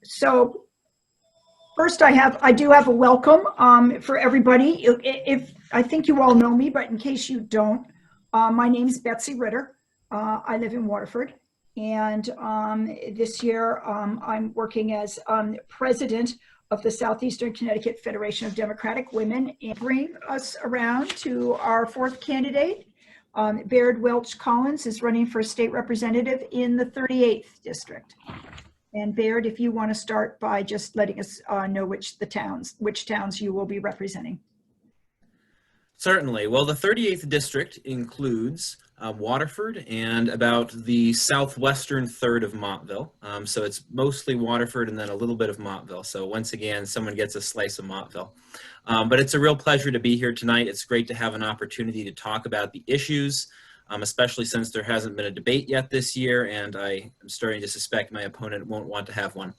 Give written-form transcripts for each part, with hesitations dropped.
So first I do have a welcome for everybody. If I think you all know me, but in case you don't, my name is Betsy Ritter. I live in Waterford, and this year I'm working as president of the Southeastern Connecticut Federation of Democratic Women, and bring us around to our fourth candidate. Baird Welch-Collins is running for state representative in the 38th district. And Baird, if you want to start by just letting us know which towns you will be representing. Certainly. Well, the 38th district includes Waterford and about the southwestern third of Montville. So it's mostly Waterford and then a little bit of Montville. So once again, someone gets a slice of Montville. But it's a real pleasure to be here tonight. It's great to have an opportunity to talk about the issues, especially since there hasn't been a debate yet this year, and I am starting to suspect my opponent won't want to have one.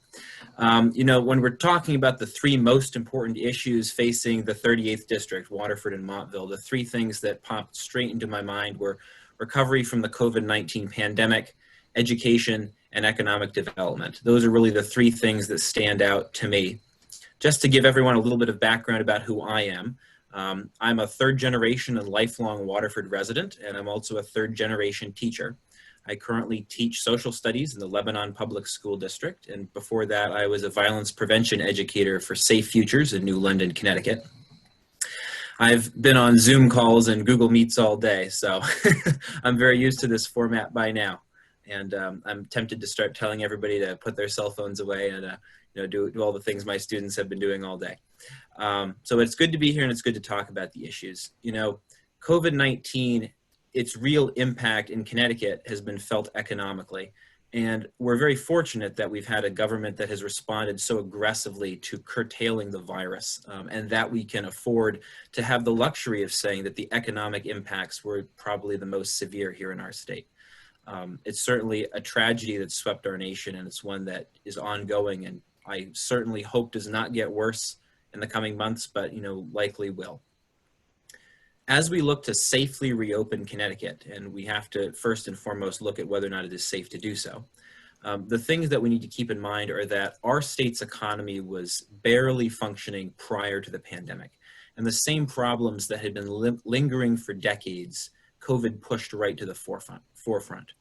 You know, when we're talking about the three most important issues facing the 38th district, Waterford and Montville, the three things that popped straight into my mind were recovery from the COVID-19 pandemic, education, and economic development. Those are really the three things that stand out to me. Just to give everyone a little bit of background about who I am, I'm a third generation and lifelong Waterford resident, and I'm also a third generation teacher. I currently teach social studies in the Lebanon Public School District, and before that I was a violence prevention educator for Safe Futures in New London, Connecticut. I've been on Zoom calls and Google Meets all day, so I'm very used to this format by now. And I'm tempted to start telling everybody to put their cell phones away and you know, do all the things my students have been doing all day. So it's good to be here and it's good to talk about the issues. You know, COVID-19, its real impact in Connecticut has been felt economically. And we're very fortunate that we've had a government that has responded so aggressively to curtailing the virus, and that we can afford to have the luxury of saying that the economic impacts were probably the most severe here in our state. It's certainly a tragedy that swept our nation, and it's one that is ongoing, and I certainly hope does not get worse in the coming months, but you know, likely will. As we look to safely reopen Connecticut, and we have to first and foremost look at whether or not it is safe to do so, the things that we need to keep in mind are that our state's economy was barely functioning prior to the pandemic, and the same problems that had been lingering for decades, COVID pushed right to the forefront.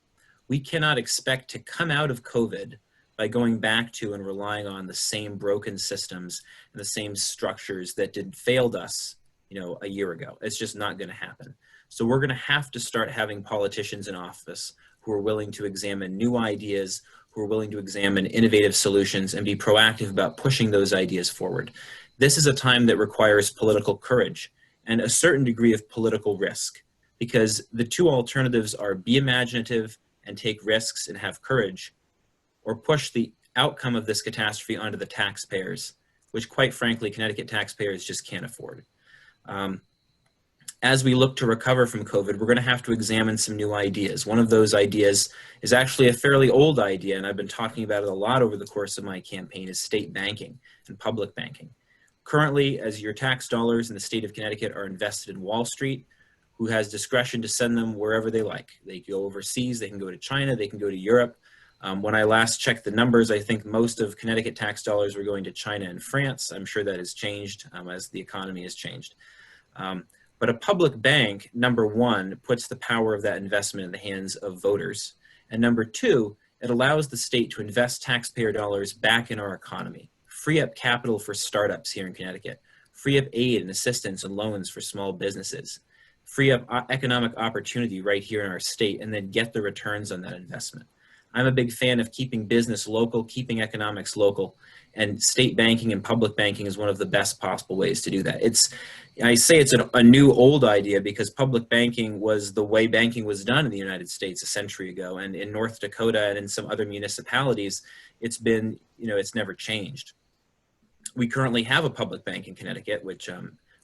We cannot expect to come out of COVID by going back to and relying on the same broken systems and the same structures that failed us, you know, a year ago. It's just not going to happen. So we're going to have to start having politicians in office who are willing to examine new ideas, who are willing to examine innovative solutions and be proactive about pushing those ideas forward. This is a time that requires political courage and a certain degree of political risk, because the two alternatives are be imaginative and take risks and have courage, or push the outcome of this catastrophe onto the taxpayers, which quite frankly, Connecticut taxpayers just can't afford. As we look to recover from COVID, we're going to have to examine some new ideas. One of those ideas is actually a fairly old idea, and I've been talking about it a lot over the course of my campaign, is state banking and public banking. Currently, as your tax dollars in the state of Connecticut are invested in Wall Street, who has discretion to send them wherever they like. They can go overseas, they can go to China, they can go to Europe. When I last checked the numbers, I think most of Connecticut tax dollars were going to China and France. I'm sure that has changed as the economy has changed. But a public bank, number one, puts the power of that investment in the hands of voters. And number two, it allows the state to invest taxpayer dollars back in our economy, free up capital for startups here in Connecticut, free up aid and assistance and loans for small businesses, free up economic opportunity right here in our state, and then get the returns on that investment. I'm a big fan of keeping business local, keeping economics local, and state banking and public banking is one of the best possible ways to do that. I say it's a new old idea because public banking was the way banking was done in the United States a century ago, and in North Dakota and in some other municipalities, it's been, you know, it's never changed. We currently have a public bank in Connecticut, which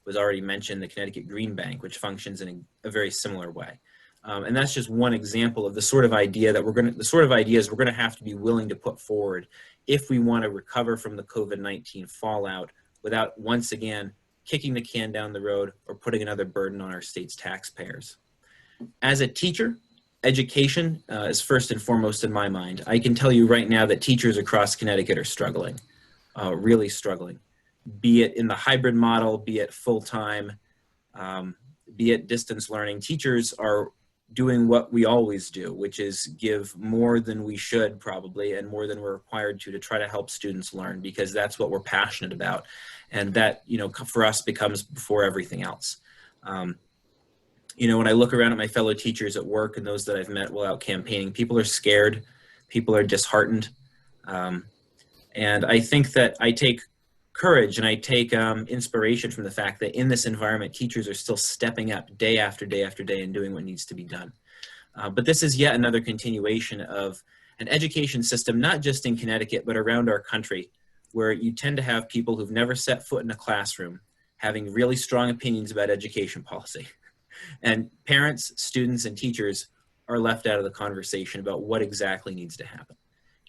was already mentioned, the Connecticut Green Bank, which functions in a very similar way. And that's just one example of the sort of idea that the sort of ideas we're going to have to be willing to put forward if we want to recover from the COVID-19 fallout without once again kicking the can down the road or putting another burden on our state's taxpayers. As a teacher, education is first and foremost in my mind. I can tell you right now that teachers across Connecticut are struggling, really struggling, be it in the hybrid model, be it full-time, be it distance learning. Teachers are doing what we always do, which is give more than we should probably and more than we're required to try to help students learn, because that's what we're passionate about. And that, you know, for us becomes before everything else. You know, when I look around at my fellow teachers at work and those that I've met while out campaigning, people are scared, people are disheartened. And I think that I take courage and I take inspiration from the fact that in this environment, teachers are still stepping up day after day after day and doing what needs to be done. But this is yet another continuation of an education system, not just in Connecticut, but around our country, where you tend to have people who've never set foot in a classroom having really strong opinions about education policy. And parents, students, and teachers are left out of the conversation about what exactly needs to happen.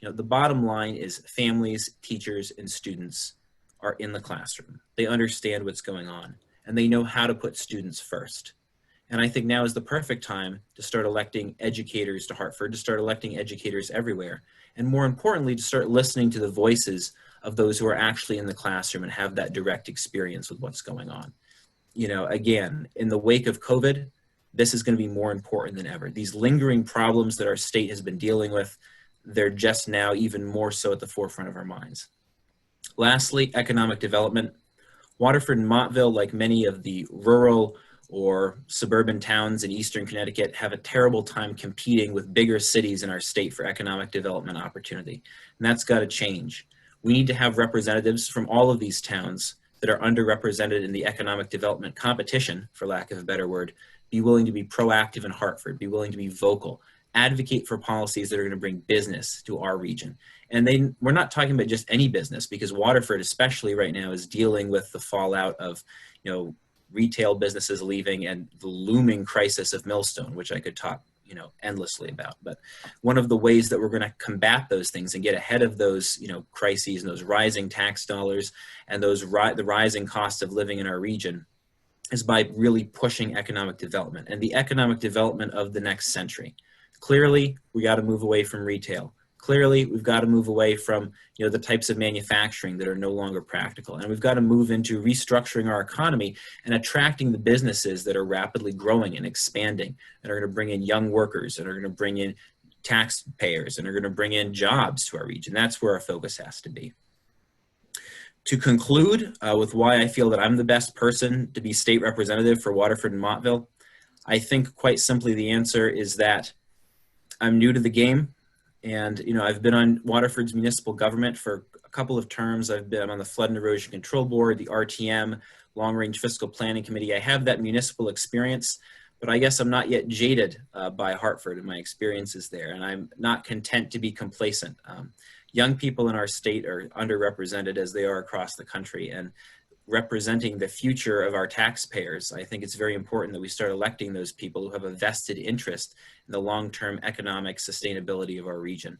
You know, the bottom line is families, teachers, and students are in the classroom. They understand what's going on, and they know how to put students first. And I think now is the perfect time to start electing educators to Hartford, to start electing educators everywhere, and more importantly, to start listening to the voices of those who are actually in the classroom and have that direct experience with what's going on. You know, again, in the wake of COVID, this is going to be more important than ever. These lingering problems that our state has been dealing with, they're just now even more so at the forefront of our minds. Lastly, economic development. Waterford and Montville, like many of the rural or suburban towns in eastern Connecticut, have a terrible time competing with bigger cities in our state for economic development opportunity. And that's got to change. We need to have representatives from all of these towns that are underrepresented in the economic development competition, for lack of a better word, be willing to be proactive in Hartford, be willing to be vocal, advocate for policies that are going to bring business to our region. And we're not talking about just any business, because Waterford, especially right now, is dealing with the fallout of, you know, retail businesses leaving and the looming crisis of Millstone, which I could talk, you know, endlessly about. But one of the ways that we're going to combat those things and get ahead of those, you know, crises and those rising tax dollars and those the rising cost of living in our region is by really pushing economic development and the economic development of the next century. Clearly, we got to move away from retail. Clearly, we've got to move away from, you know, the types of manufacturing that are no longer practical. And we've got to move into restructuring our economy and attracting the businesses that are rapidly growing and expanding and are going to bring in young workers and are going to bring in taxpayers and are going to bring in jobs to our region. That's where our focus has to be. To conclude with why I feel that I'm the best person to be state representative for Waterford and Montville, I think quite simply the answer is that I'm new to the game. And, you know, I've been on Waterford's municipal government for a couple of terms. I'm on the Flood and Erosion Control Board, the RTM, Long Range Fiscal Planning Committee. I have that municipal experience, but I guess I'm not yet jaded by Hartford and my experiences there. And I'm not content to be complacent. Young people in our state are underrepresented as they are across the country. And representing the future of our taxpayers, I think it's very important that we start electing those people who have a vested interest in the long-term economic sustainability of our region.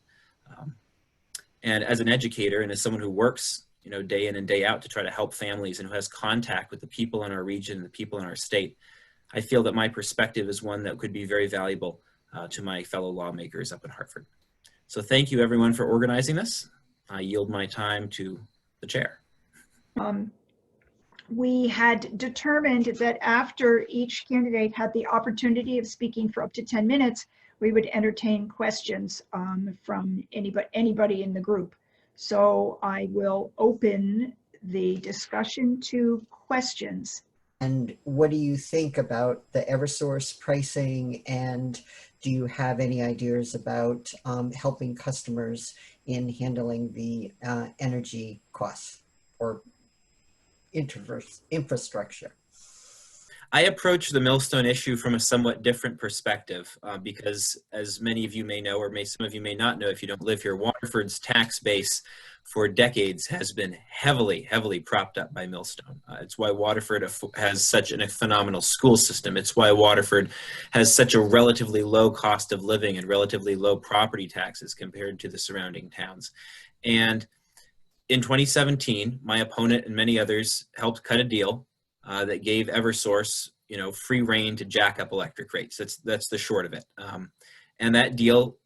And as an educator and as someone who works, you know, day in and day out to try to help families and who has contact with the people in our region and the people in our state, I feel that my perspective is one that could be very valuable to my fellow lawmakers up in Hartford. So thank you everyone for organizing this. I yield my time to the chair. We had determined that after each candidate had the opportunity of speaking for up to 10 minutes, we would entertain questions from anybody in the group. So I will open the discussion to questions. And what do you think about the Eversource pricing? And do you have any ideas about helping customers in handling the energy costs or infrastructure? I approach the Millstone issue from a somewhat different perspective because, as many of you may know, or some of you may not know if you don't live here, Waterford's tax base for decades has been heavily propped up by Millstone. It's why Waterford has such a phenomenal school system. It's why Waterford has such a relatively low cost of living and relatively low property taxes compared to the surrounding towns. And in 2017, my opponent and many others helped cut a deal that gave Eversource, you know, free rein to jack up electric rates. That's the short of it. And that deal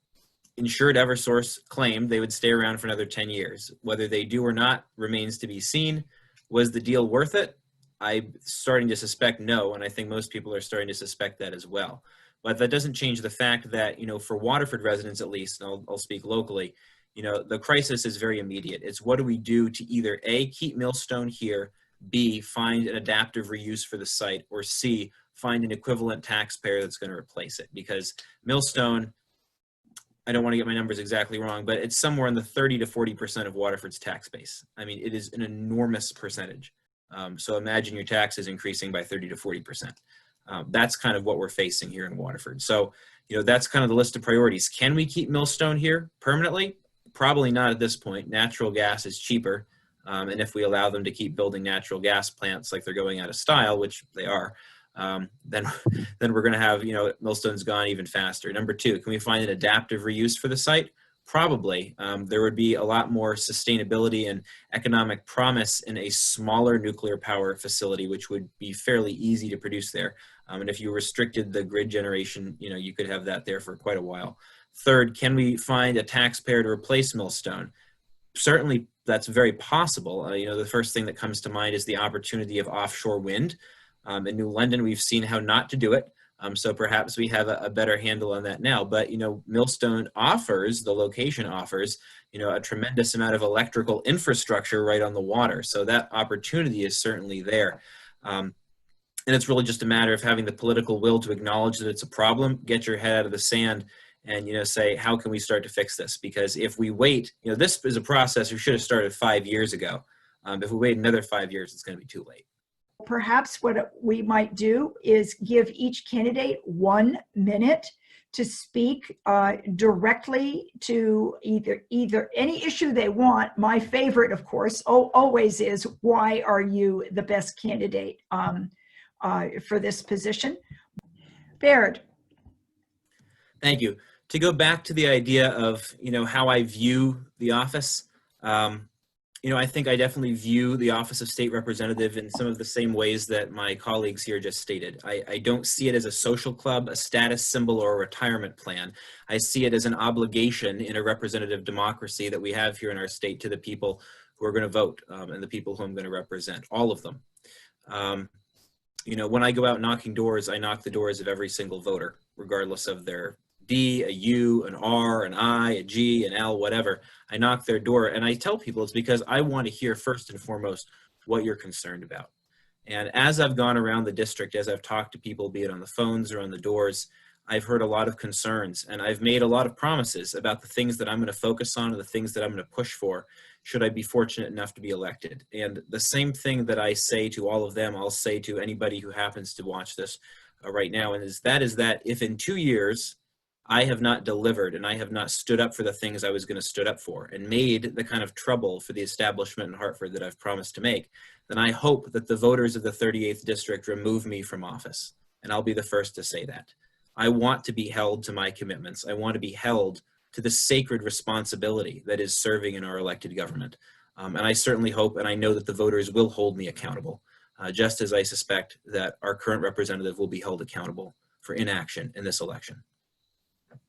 ensured Eversource claimed they would stay around for another 10 years. Whether they do or not remains to be seen. Was the deal worth it? I'm starting to suspect no, and I think most people are starting to suspect that as well. But that doesn't change the fact that, for Waterford residents at least, and I'll speak locally, the crisis is very immediate. It's what do we do to either A, keep Millstone here, B, find an adaptive reuse for the site, or C, find an equivalent taxpayer that's going to replace it. Because Millstone, I don't want to get my numbers exactly wrong, but it's somewhere in the 30 to 40% of Waterford's tax base. I mean, it is an enormous percentage. So imagine your taxes increasing by 30 to 40%. That's kind of what we're facing here in Waterford. So, that's kind of the list of priorities. Can we keep Millstone here permanently? Probably not at this point. Natural gas is cheaper. And if we allow them to keep building natural gas plants like they're going out of style, which they are, then we're going to have, Millstone's gone even faster. Number two, can we find an adaptive reuse for the site? Probably. There would be a lot more sustainability and economic promise in a smaller nuclear power facility, which would be fairly easy to produce there. And if you restricted the grid generation, you could have that there for quite a while. Third, can we find a taxpayer to replace Millstone? Certainly, that's very possible. The first thing that comes to mind is the opportunity of offshore wind. In New London, we've seen how not to do it. So perhaps we have a better handle on that now. But, Millstone offers, the location offers, a tremendous amount of electrical infrastructure right on the water. So that opportunity is certainly there. And it's really just a matter of having the political will to acknowledge that it's a problem, get your head out of the sand, and, say, how can we start to fix this? Because if we wait, this is a process we should have started 5 years ago. If we wait another 5 years, it's going to be too late. Perhaps what we might do is give each candidate 1 minute to speak directly to either any issue they want. My favorite, of course, always is, why are you the best candidate for this position? Baird. Thank you. To go back to the idea of, how I view the office, I think I definitely view the Office of State Representative in some of the same ways that my colleagues here just stated. I don't see it as a social club, a status symbol, or a retirement plan. I see it as an obligation in a representative democracy that we have here in our state to the people who are going to vote and the people who I'm going to represent, all of them. When I go out knocking doors, I knock the doors of every single voter, regardless of their D, a U, an R, an I, a G, an L, whatever. I knock their door and I tell people it's because I want to hear first and foremost what you're concerned about. And as I've gone around the district, as I've talked to people, be it on the phones or on the doors, I've heard a lot of concerns and I've made a lot of promises about the things that I'm going to focus on and the things that I'm going to push for should I be fortunate enough to be elected. And the same thing that I say to all of them, I'll say to anybody who happens to watch this right now, and is that if in 2 years I have not delivered and I have not stood up for the things I was going to stood up for and made the kind of trouble for the establishment in Hartford that I've promised to make, then I hope that the voters of the 38th District remove me from office. And I'll be the first to say that. I want to be held to my commitments. I want to be held to the sacred responsibility that is serving in our elected government. And I certainly hope and I know that the voters will hold me accountable, just as I suspect that our current representative will be held accountable for inaction in this election.